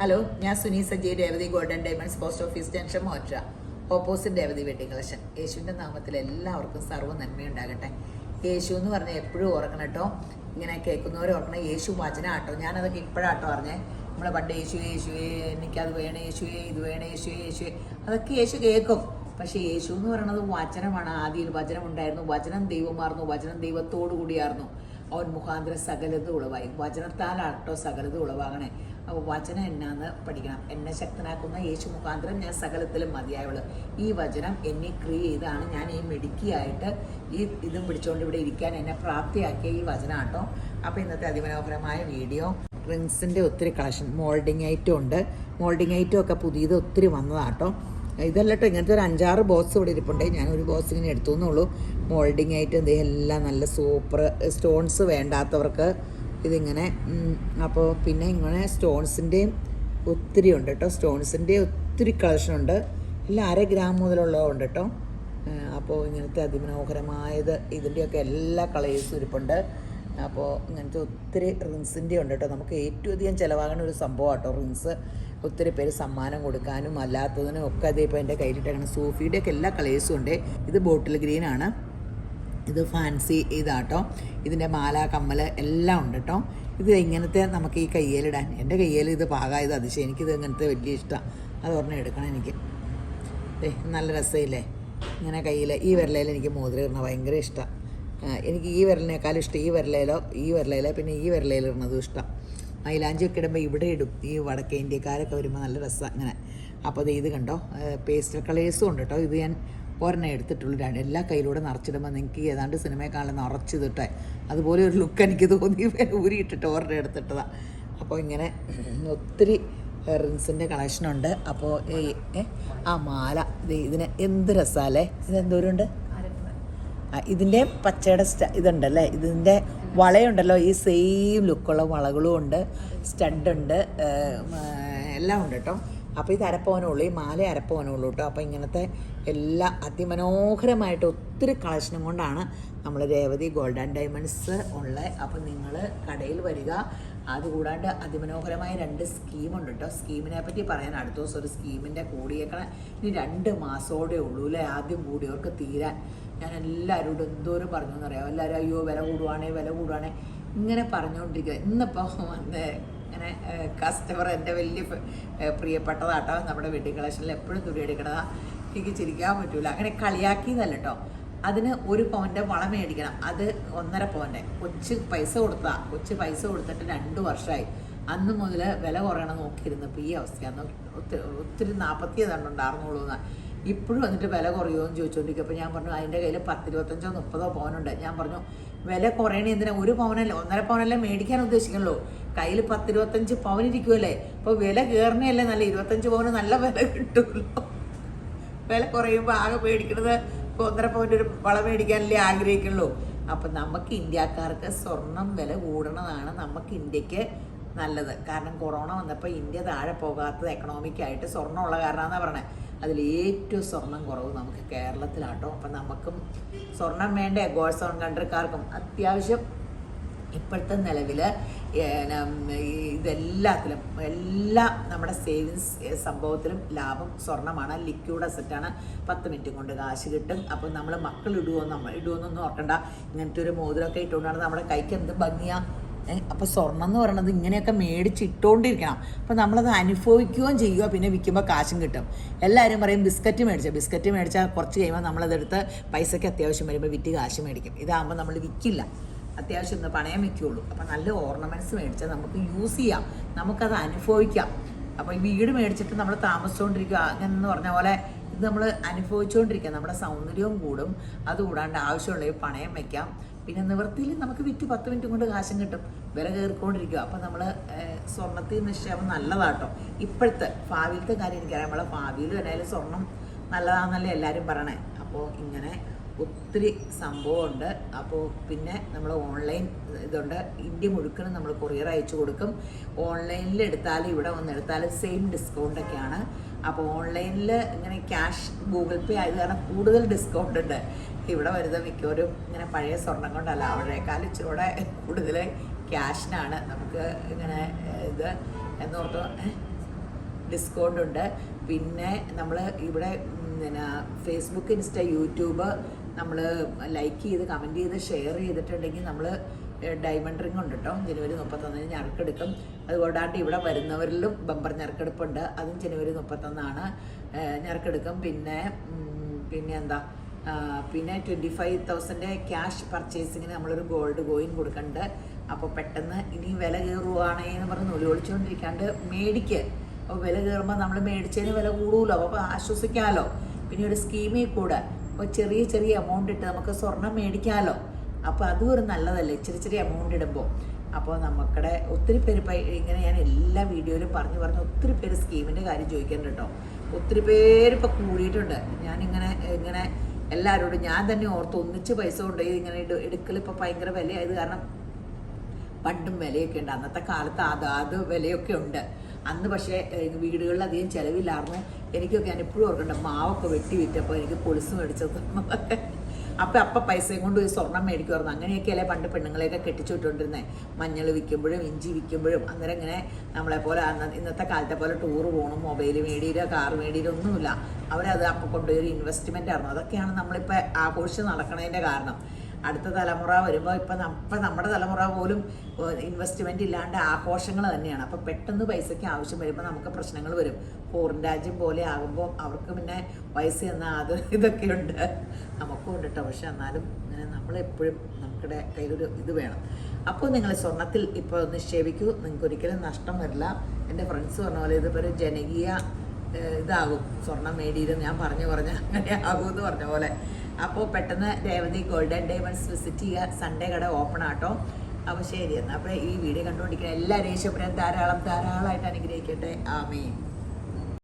Hello, ഞാൻ Suni Saji, Revathi golden diamonds, post office junction, മോറ്റ, opposite Revathi wedding collection. യേശുവിൻ്റെ നാമത്തിൽ എല്ലാവർക്കും സർവ്വ നന്മയുണ്ടാകട്ടെ. യേശു എന്ന് പറഞ്ഞാൽ എപ്പോഴും ഓർക്കണം കേട്ടോ. ഇങ്ങനെ കേൾക്കുന്നവർ ഓർക്കണം, യേശു വചനാട്ടോ. ഞാനതൊക്കെ ഇപ്പോഴാട്ടോ പറഞ്ഞേ. നമ്മളെ പണ്ട് യേശുവേ എനിക്കത് വേണം, യേശുവേ ഇത് വേണം, യേശുവേ അതൊക്കെ യേശു കേൾക്കും. പക്ഷേ യേശു എന്ന് പറയുന്നത് വചനമാണ്. ആദിയിൽ വചനം ഉണ്ടായിരുന്നു, വചനം ദൈവമായിരുന്നു, വചനം ദൈവത്തോടു കൂടിയായിരുന്നു. അവൻ മുഖാന്തരം സകലതും ഉളവായി. വചനത്താലാട്ടോ സകലതും ഉളവാകണേ. അപ്പോൾ വചനം എന്നാന്ന് പഠിക്കണം. എന്നെ ശക്തനാക്കുന്ന യേശു മുഖാന്തരം ഞാൻ സകലത്തിലും മതിയായുള്ളൂ. ഈ വചനം എന്നെ ചെയ്താണ് ഞാൻ ഈ മെഡിക്കിയായിട്ട് ഇതും പിടിച്ചുകൊണ്ട് ഇവിടെ ഇരിക്കാൻ എന്നെ പ്രാപ്തിയാക്കിയ ഈ വചനാട്ടോ. അപ്പോൾ ഇന്നത്തെ അതിമനോഹരമായ വീഡിയോ. റിങ്സിൻ്റെ ഒത്തിരി കളക്ഷൻ, മോൾഡിങ് ഐറ്റം ഉണ്ട്. മോൾഡിങ് ഐറ്റം ഒക്കെ പുതിയത് ഒത്തിരി വന്നതാട്ടോ. ഇതല്ല കേട്ടോ, ഇങ്ങനത്തെ ഒരു 5-6 ബോക്സ് ഇവിടെ ഇരിപ്പുണ്ട്. ഞാനൊരു ബോക്സ് ഇങ്ങനെ എടുത്തു എന്നുള്ളൂ. മോൾഡിങ് ആയിട്ട് എല്ലാം നല്ല സൂപ്പർ. സ്റ്റോൺസ് വേണ്ടാത്തവർക്ക് ഇതിങ്ങനെ. അപ്പോൾ പിന്നെ ഇങ്ങനെ സ്റ്റോൺസിൻ്റെയും ഒത്തിരി ഉണ്ട് കേട്ടോ. സ്റ്റോൺസിൻ്റെ ഒത്തിരി കളക്ഷൻ ഉണ്ട്. എല്ലാം 1/2 ഗ്രാം മുതലുള്ളതുണ്ട് കേട്ടോ. അപ്പോൾ ഇങ്ങനത്തെ അതിമനോഹരമായത് ഇതിൻ്റെയൊക്കെ എല്ലാ കളേഴ്സും ഇരിപ്പുണ്ട്. അപ്പോൾ ഇങ്ങനത്തെ ഒത്തിരി റിങ്സിൻ്റെ ഉണ്ട് കേട്ടോ. നമുക്ക് ഏറ്റവും അധികം ചിലവാകുന്ന ഒരു സംഭവം കേട്ടോ റിങ്സ്. ഒത്തിരി പേര് സമ്മാനം കൊടുക്കാനും അല്ലാത്തതിനും ഒക്കെ അതേ ഇപ്പോൾ എൻ്റെ കയ്യിലിട്ടേക്കണം. സൂഫിയുടെയൊക്കെ എല്ലാ കളേഴ്സും ഉണ്ട്. ഇത് ബോട്ടിൽ ഗ്രീനാണ്, ഇത് ഫാൻസി ഇതാട്ടോ. ഇതിൻ്റെ മാല, കമ്മൽ എല്ലാം ഉണ്ട് കേട്ടോ. ഇത് ഇങ്ങനത്തെ നമുക്ക് ഈ കയ്യിലിടാൻ, എൻ്റെ കയ്യിൽ ഇത് പാകമായത് അതിശയം. എനിക്കിത് ഇങ്ങനത്തെ വലിയ ഇഷ്ടമാണ്. അത് ഒരെണ്ണം എടുക്കണം എനിക്ക്. നല്ല രസമില്ലേ ഇങ്ങനെ കയ്യിൽ. ഈ വിരലയിൽ എനിക്ക് മോതിരം ഇടണം ഭയങ്കര ഇഷ്ടമാണ്. എനിക്ക് ഈ വിരലിനേക്കാളും ഇഷ്ടം ഈ വിരലയിലോ പിന്നെ ഈ വിരലയിലിടുന്നതും ഇഷ്ടം. മൈലാഞ്ചിയൊക്കെ ഇടുമ്പോൾ ഇവിടെ ഇടും. ഈ വടക്കേ ഇന്ത്യക്കാരൊക്കെ വരുമ്പോൾ നല്ല രസമാണ് ഇങ്ങനെ. അപ്പോൾ ഇത് കണ്ടോ, പേസ്റ്റൽ കളേഴ്സും ഉണ്ട് കേട്ടോ. ഇത് ഞാൻ ഒരെണ്ണം എടുത്തിട്ടുള്ളൂ. എല്ലാ കയ്യിലൂടെ നിറച്ചിടുമ്പോൾ നിങ്ങൾക്ക് ഏതാണ്ട് സിനിമയെ കാണാൻ നിറച്ചിതിട്ടെ അതുപോലെ ഒരു ലുക്ക് എനിക്ക് തോന്നി. ഊരിയിട്ടിട്ട് ഒരെണ്ണം എടുത്തിട്ടതാണ്. അപ്പോൾ ഇങ്ങനെ ഒത്തിരി റിങ്സിൻ്റെ കളക്ഷനുണ്ട്. അപ്പോൾ ആ മാല ഇതിന് എന്ത് രസമല്ലേ. ഇതെന്തോരമുണ്ട്. ഇതിൻ്റെ പച്ചയുടെ ഇതുണ്ടല്ലേ, ഇതിൻ്റെ വളയുണ്ടല്ലോ, ഈ സെയിം ലുക്കുള്ള വളകളും ഉണ്ട്, സ്റ്റഡുണ്ട്, എല്ലാം ഉണ്ട് കേട്ടോ. അപ്പോൾ ഇത് അരപ്പവനുള്ളൂ, ഈ മാല അരപ്പവനുള്ളൂ കേട്ടോ. അപ്പോൾ ഇങ്ങനത്തെ എല്ലാ അതിമനോഹരമായിട്ട് ഒത്തിരി കളക്ഷനും കൊണ്ടാണ് നമ്മൾ രേവതി ഗോൾഡ് ആൻഡ് ഡയമണ്ട്സ് ഉള്ളത്. അപ്പോൾ നിങ്ങൾ കടയിൽ വരിക. അതുകൂടാണ്ട് അതിമനോഹരമായ 2 സ്കീമുണ്ട് കേട്ടോ. സ്കീമിനെ പറ്റി പറയാൻ അടുത്ത ദിവസം ഒരു സ്കീമിൻ്റെ കൂടിയേക്കണം. ഇനി 2 മാസത്തോടെ ഉള്ളൂ അല്ലേ ആദ്യം കൂടിയവർക്ക് തീരാൻ. ഞാൻ എല്ലാവരോടും എന്തോരം പറഞ്ഞു എന്നറിയാം. എല്ലാവരും അയ്യോ വില കൂടുവാണേ ഇങ്ങനെ പറഞ്ഞുകൊണ്ടിരിക്കുക. ഇന്നിപ്പോൾ വന്ന് ഇങ്ങനെ കസ്റ്റമർ എൻ്റെ വലിയ പ്രിയപ്പെട്ടതാട്ടോ. നമ്മുടെ വെഡിങ് കളക്ഷനിൽ എപ്പോഴും തുണി എടുക്കണതാണ്. എനിക്ക് ചിരിക്കാൻ പറ്റൂല. അങ്ങനെ കളിയാക്കിയതല്ല കേട്ടോ. അതിന് 1 പവൻ്റെ വള മേടിക്കണം. അത് 1.5 പവൻ്റെ. കൊച്ച് പൈസ കൊടുത്തിട്ട് 2 വർഷമായി. അന്ന് മുതൽ വില കുറയണം നോക്കിയിരുന്നപ്പോൾ ഈ അവസ്ഥയാണ്. ഒത്തിരി 40 ഉണ്ടായിരുന്നുള്ളൂ എന്നാണ്. ഇപ്പോഴും വന്നിട്ട് വില കുറയുമോ എന്ന് ചോദിച്ചുകൊണ്ടിരിക്കും. അപ്പോൾ ഞാൻ പറഞ്ഞു അതിൻ്റെ കയ്യിൽ 10, 25, 30 പവനുണ്ട്. ഞാൻ പറഞ്ഞു വില കുറയണേ എന്തിനാ, 1 പവനല്ലേ 1.5 പവനല്ലേ മേടിക്കാൻ ഉദ്ദേശിക്കണല്ലോ. കയ്യിൽ 10, 25 പവനിരിക്കുമല്ലേ. അപ്പോൾ വില കയറണല്ലേ നല്ല 25 പവന് നല്ല വില കിട്ടുമല്ലോ. വില കുറയുമ്പോൾ ആകെ മേടിക്കുന്നത് 1.5 പവൻ്റെ ഒരു വള മേടിക്കാനല്ലേ ആഗ്രഹിക്കുള്ളൂ. അപ്പം നമുക്ക് ഇന്ത്യക്കാർക്ക് സ്വർണം വില കൂടണതാണ് നമുക്ക് ഇന്ത്യക്ക് നല്ലത്. കാരണം കൊറോണ വന്നപ്പോൾ ഇന്ത്യ താഴെ പോകാത്തത് എക്കണോമിക്കായിട്ട് സ്വർണ്ണമുള്ള കാരണമെന്നാണ് പറയണത്. അതിലേറ്റവും സ്വർണം കുറവ് നമുക്ക് കേരളത്തിലാട്ടോ. അപ്പം നമുക്കും സ്വർണം വേണ്ടേ. ഗോൾഡ് ഓൺ കൺട്രിക്കാർക്കും അത്യാവശ്യം ഇപ്പോഴത്തെ നിലവിൽ ഇതെല്ലാത്തിലും എല്ലാ നമ്മുടെ സേവിങ്സ് സംഭവത്തിലും ലാഭം സ്വർണ്ണമാണ്. ലിക്വിഡ് അസറ്റാണ്. 10 മിനിറ്റ് കൊണ്ട് കാശ് കിട്ടും. അപ്പോൾ നമ്മൾ മക്കൾ ഇടുമെന്നൊന്നും ഓർക്കണ്ട. ഇങ്ങനത്തെ ഒരു മോതിരമൊക്കെ ഇട്ടുകൊണ്ടാണ് നമ്മുടെ കൈക്ക് എന്ത് ഭംഗിയാണ്. അപ്പോൾ സ്വർണ്ണം എന്ന് പറയുന്നത് ഇങ്ങനെയൊക്കെ മേടിച്ചിട്ടുകൊണ്ടിരിക്കണം. അപ്പോൾ നമ്മളത് അനുഭവിക്കുകയും ചെയ്യുക. പിന്നെ വിൽക്കുമ്പോൾ കാശും കിട്ടും. എല്ലാവരും പറയും ബിസ്ക്കറ്റ് മേടിച്ചാൽ കുറച്ച് കഴിയുമ്പോൾ നമ്മളതെടുത്ത് പൈസയ്ക്ക് അത്യാവശ്യം വരുമ്പോൾ വിറ്റ് കാശ് മേടിക്കും. ഇതാകുമ്പോൾ നമ്മൾ വിൽക്കില്ല, അത്യാവശ്യം ഒന്ന് പണയം വയ്ക്കുകയുള്ളൂ. അപ്പോൾ നല്ല ഓർണമെൻറ്റ്സ് മേടിച്ചാൽ നമുക്ക് യൂസ് ചെയ്യാം, നമുക്കത് അനുഭവിക്കാം. അപ്പോൾ ഈ വീട് മേടിച്ചിട്ട് നമ്മൾ താമസിച്ചുകൊണ്ടിരിക്കുക അങ്ങനെന്ന് പറഞ്ഞ പോലെ ഇത് നമ്മൾ അനുഭവിച്ചുകൊണ്ടിരിക്കുക. നമ്മുടെ സൗന്ദര്യവും കൂടും. അതുകൂടാണ്ട് ആവശ്യമുള്ളവർ പണയം വയ്ക്കാം. പിന്നെ നിവൃത്തിയിൽ നമുക്ക് വിറ്റ് 10 മിനിറ്റ് കൊണ്ട് കാശും കിട്ടും. വില കയറിക്കൊണ്ടിരിക്കുക. അപ്പോൾ നമ്മൾ സ്വർണ്ണത്തിൽ നിക്ഷേപം നല്ലതാട്ടോ. ഇപ്പോഴത്തെ ഭാവിയിലത്തെ കാര്യം എനിക്കറിയാം. നമ്മളെ ഭാവിയിലും എന്നായാലും സ്വർണം നല്ലതാണെന്നല്ലേ എല്ലാവരും പറയണേ. അപ്പോൾ ഇങ്ങനെ ഒത്തിരി സംഭവമുണ്ട്. അപ്പോൾ പിന്നെ നമ്മൾ ഓൺലൈൻ ഇതുണ്ട്. ഇന്ത്യ മുഴുക്കനും നമ്മൾ കൊറിയർ അയച്ചു കൊടുക്കും. ഓൺലൈനിൽ എടുത്താലും ഇവിടെ വന്ന് എടുത്താലും സെയിം ഡിസ്കൗണ്ടൊക്കെയാണ്. അപ്പോൾ ഓൺലൈനിൽ ഇങ്ങനെ ക്യാഷ് ഗൂഗിൾ പേ ആയത് കാരണം കൂടുതൽ ഡിസ്കൗണ്ട് ഉണ്ട്. ഇവിടെ വരുന്ന മിക്കവരും ഇങ്ങനെ പഴയ സ്വർണം കൊണ്ടല്ല, അവരുടെക്കാളും ഇച്ചിരൂടെ കൂടുതൽ ക്യാഷിനാണ് നമുക്ക് ഇങ്ങനെ ഇത് എന്നോർത്ത് ഡിസ്കൗണ്ട് ഉണ്ട്. പിന്നെ നമ്മൾ ഇവിടെ പിന്നെ ഫേസ്ബുക്ക്, ഇൻസ്റ്റ, യൂട്യൂബ് നമ്മൾ ലൈക്ക് ചെയ്ത് കമൻറ്റ് ചെയ്ത് ഷെയർ ചെയ്തിട്ടുണ്ടെങ്കിൽ നമ്മൾ ഡയമണ്ട് റിംഗ് ഉണ്ട് കേട്ടോ. ജനുവരി 31 ഞെറുക്കെടുക്കും. അതുകൂടാണ്ട് ഇവിടെ വരുന്നവരിലും ബമ്പർ ഞെറുക്കെടുപ്പുണ്ട്. അതും ജനുവരി 31 ഞെറുക്കെടുക്കും. പിന്നെ എന്താ പിന്നെ 25,000 ക്യാഷ് പർച്ചേസിങ്ങിന് നമ്മളൊരു ഗോൾഡ് കോയിൻ കൊടുക്കുന്നുണ്ട്. അപ്പോൾ പെട്ടെന്ന് ഇനി വില കയറുവാണേന്ന് പറഞ്ഞ് ഒളിച്ചോണ്ടിരിക്കാണ്ട് മേടിക്ക്. അപ്പോൾ വില കയറുമ്പോൾ നമ്മൾ മേടിച്ചതിന് വില കൂടുമല്ലോ, അപ്പോൾ ആശ്വസിക്കാമല്ലോ. പിന്നെ ഒരു സ്കീമിൽ കൂടെ അപ്പോൾ ചെറിയ ചെറിയ എമൗണ്ട് ഇട്ട് നമുക്ക് സ്വർണം മേടിക്കാമല്ലോ. അപ്പോൾ അതും ഒരു നല്ലതല്ലേ, ചെറിയ എമൗണ്ട് ഇടുമ്പോൾ. അപ്പോൾ നമുക്കിടെ ഒത്തിരി പേര് ഇപ്പം ഇങ്ങനെ ഞാൻ എല്ലാ വീഡിയോയിലും പറഞ്ഞ് ഒത്തിരി പേര് സ്കീമിൻ്റെ കാര്യം ചോദിക്കുന്നുണ്ട് കേട്ടോ. ഒത്തിരി പേര് ഇപ്പോൾ കൂടിയിട്ടുണ്ട്. ഇങ്ങനെ എല്ലാവരോടും ഞാൻ തന്നെ ഓർത്ത് ഒന്നിച്ച് പൈസ കൊണ്ടുപോയി ഇങ്ങനെ എടുക്കൽ ഇപ്പോൾ ഭയങ്കര വിലയായത് കാരണം പണ്ടും വിലയൊക്കെ ഉണ്ട്. അന്നത്തെ കാലത്ത് അത് വിലയൊക്കെ ഉണ്ട്. അന്ന് പക്ഷേ വീടുകളിൽ അധികം ചിലവില്ലായിരുന്നു. എനിക്കൊക്കെ ഞാൻ എപ്പോഴും ഓർക്കുന്നുണ്ട് മാവൊക്കെ വെട്ടി വിറ്റപ്പോൾ എനിക്ക് പൊളിസ് മേടിച്ചത് അപ്പം പൈസയും കൊണ്ട് ഒരു സ്വർണം മേടിക്കുമായിരുന്നു. അങ്ങനെയൊക്കെയല്ലേ പണ്ട് പെണ്ണുങ്ങളെയൊക്കെ കെട്ടിച്ചു വിട്ടുകൊണ്ടിരുന്നത്. മഞ്ഞൾ വിൽക്കുമ്പോഴും ഇഞ്ചി വിൽക്കുമ്പോഴും. അന്നേരം ഇങ്ങനെ നമ്മളെപ്പോലെ ഇന്നത്തെ കാലത്തെ പോലെ ടൂറ് പോകണം, മൊബൈൽ മേടിയില്ല, കാർ മേടിയില്ല, ഒന്നുമില്ല. അവരത് അപ്പം കൊണ്ടുപോയി ഒരു ഇൻവെസ്റ്റ്മെൻ്റ് ആയിരുന്നു. അതൊക്കെയാണ് നമ്മളിപ്പോൾ ആഘോഷിച്ച് നടക്കണതിൻ്റെ കാരണം. അടുത്ത തലമുറ വരുമ്പോൾ ഇപ്പം നമ്മുടെ തലമുറ പോലും ഇൻവെസ്റ്റ്മെൻറ്റ് ഇല്ലാണ്ട് ആഘോഷങ്ങൾ തന്നെയാണ്. അപ്പോൾ പെട്ടെന്ന് പൈസയ്ക്ക് ആവശ്യം വരുമ്പോൾ നമുക്ക് പ്രശ്നങ്ങൾ വരും. ഫോറിൻ രാജ്യം പോലെ ആകുമ്പോൾ അവർക്ക് പിന്നെ പൈസ എന്നാൽ അത് ഇതൊക്കെ ഉണ്ട്, നമുക്കും ഉണ്ട് കേട്ടോ. പക്ഷെ എന്നാലും നമ്മളെപ്പോഴും നമുക്കിടെ കയ്യിലൊരു ഇത് വേണം. അപ്പോൾ നിങ്ങൾ സ്വർണ്ണത്തിൽ ഇപ്പോൾ നിക്ഷേപിക്കൂ, നിങ്ങൾക്ക് ഒരിക്കലും നഷ്ടം വരില്ല. എൻ്റെ ഫ്രണ്ട്സ് പറഞ്ഞ പോലെ ഇതിപ്പോൾ ഒരു ജനകീയ ഇതാകും. സ്വർണം മേടിയിലും ഞാൻ പറഞ്ഞ് അങ്ങനെ ആകുമെന്ന് പറഞ്ഞ പോലെ. അപ്പോൾ പെട്ടെന്ന് Revathi gold and diamonds visit ചെയ്യുക. സൺഡേ കട ഓപ്പൺ ആട്ടോ. അപ്പോൾ ശരി എന്നാൽ അപ്പോൾ ഈ വീഡിയോ കണ്ടുകൊണ്ടിരിക്കുന്ന എല്ലാവരും യേശുപുരം ധാരാളമായിട്ട് അനുഗ്രഹിക്കട്ടെ. ആമേൻ.